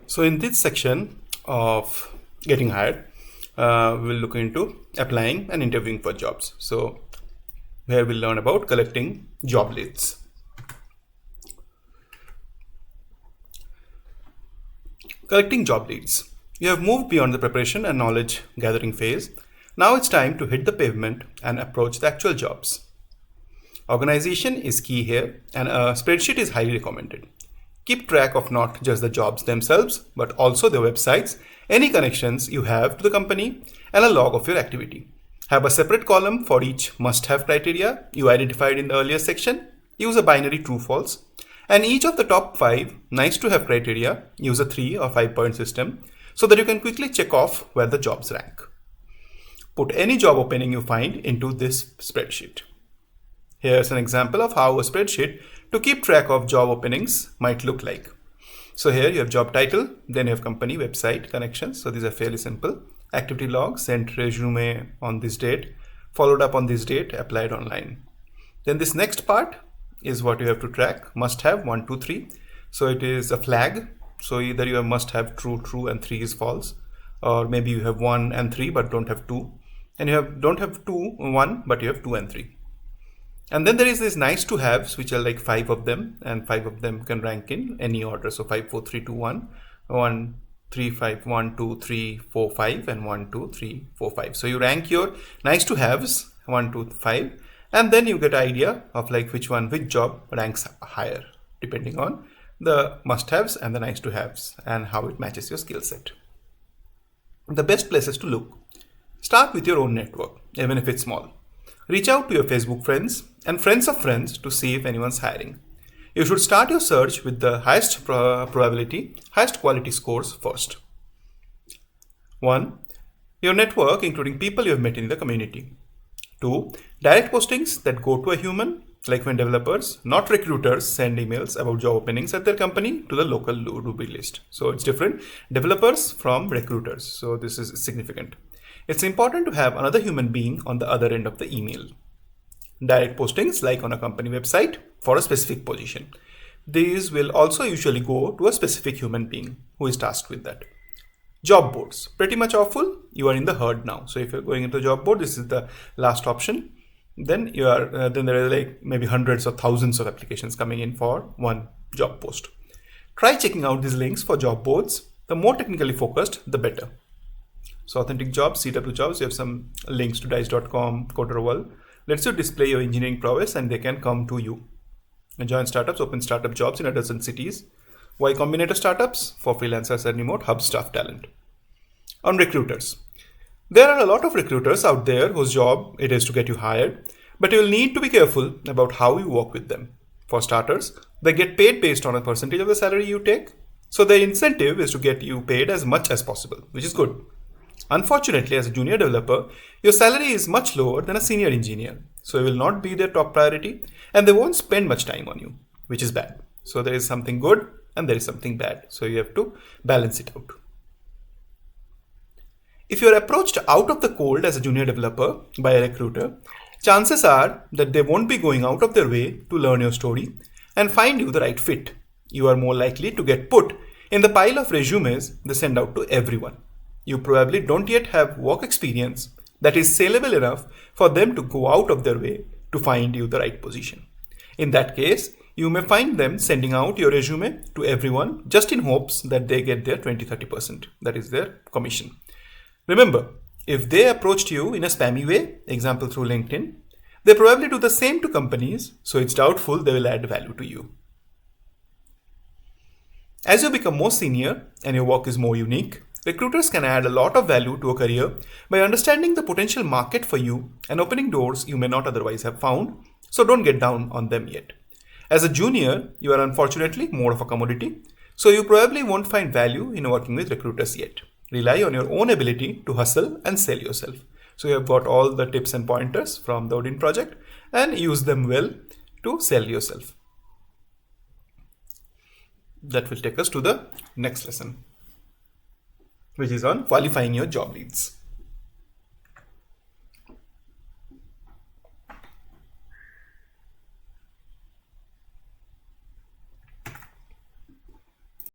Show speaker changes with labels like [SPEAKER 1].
[SPEAKER 1] So in this section of getting hired, we'll look into applying and interviewing for jobs. So here we'll learn about collecting job leads. Collecting job leads. You have moved beyond the preparation and knowledge gathering phase. Now it's time to hit the pavement and approach the actual jobs. Organization is key here, and a spreadsheet is highly recommended. Keep track of not just the jobs themselves, but also their websites, any connections you have to the company, and a log of your activity. Have a separate column for each must-have criteria you identified in the earlier section. Use a binary true-false. And each of the top 5 nice-to-have criteria, use a 3 or 5 point system so that you can quickly check off where the jobs rank. Put any job opening you find into this spreadsheet. Here's an example of how a spreadsheet to keep track of job openings might look like. So here you have job title, then you have company, website, connections. So these are fairly simple. Activity log, sent resume on this date, followed up on this date, applied online. Then this next part is what you have to track. Must have 1, 2, 3. So it is a flag. So either you have must have true, true, and 3 is false. Or maybe you have 1 and 3 but don't have 2. And you don't have 2, 1, but you have 2 and 3. And then there is this nice to haves, which are like 5 of them, and 5 of them can rank in any order. So 5, 4, 3, 2, 1, 1, 3, 5, 1, 2, 3, 4, 5, and 1, 2, 3, 4, 5. So you rank your nice to haves 1, 2, 5, and then you get an idea of like which job ranks higher, depending on the must haves and the nice to haves and how it matches your skill set. The best places to look. Start with your own network, even if it's small. Reach out to your Facebook friends and friends of friends to see if anyone's hiring. You should start your search with the highest probability, highest quality scores first. 1. Your network, including people you have met in the community. 2. Direct postings that go to a human, like when developers, not recruiters, send emails about job openings at their company to the local Ruby list. So it's different. Developers from recruiters. So this is significant. It's important to have another human being on the other end of the email. Direct postings like on a company website for a specific position. These will also usually go to a specific human being who is tasked with that. Job boards. Pretty much awful. You are in the herd now. So if you're going into a job board, this is the last option. Then you are. Then there are like maybe hundreds or thousands of applications coming in for one job post. Try checking out these links for job boards. The more technically focused, the better. So Authentic Jobs, CW Jobs, you have some links to dice.com, Coderworld. Lets you display your engineering prowess and they can come to you. And join startups, open startup jobs in a dozen cities. Y Combinator startups for freelancers and remote hub staff talent. On recruiters. There are a lot of recruiters out there whose job it is to get you hired, but you will need to be careful about how you work with them. For starters, they get paid based on a percentage of the salary you take. So the incentive is to get you paid as much as possible, which is good. Unfortunately, as a junior developer, your salary is much lower than a senior engineer. So you will not be their top priority and they won't spend much time on you, which is bad. So there is something good and there is something bad. So you have to balance it out. If you are approached out of the cold as a junior developer by a recruiter, chances are that they won't be going out of their way to learn your story and find you the right fit. You are more likely to get put in the pile of resumes they send out to everyone. You probably don't yet have work experience that is saleable enough for them to go out of their way to find you the right position. In that case, you may find them sending out your resume to everyone just in hopes that they get their 20-30%. That is their commission. Remember, if they approached you in a spammy way, example through LinkedIn, they probably do the same to companies, so it's doubtful they will add value to you. As you become more senior and your work is more unique, recruiters can add a lot of value to a career by understanding the potential market for you and opening doors you may not otherwise have found, so don't get down on them yet. As a junior, you are unfortunately more of a commodity, so you probably won't find value in working with recruiters yet. Rely on your own ability to hustle and sell yourself. So you have got all the tips and pointers from the Odin project and use them well to sell yourself. That will take us to the next lesson, which is on qualifying your job leads.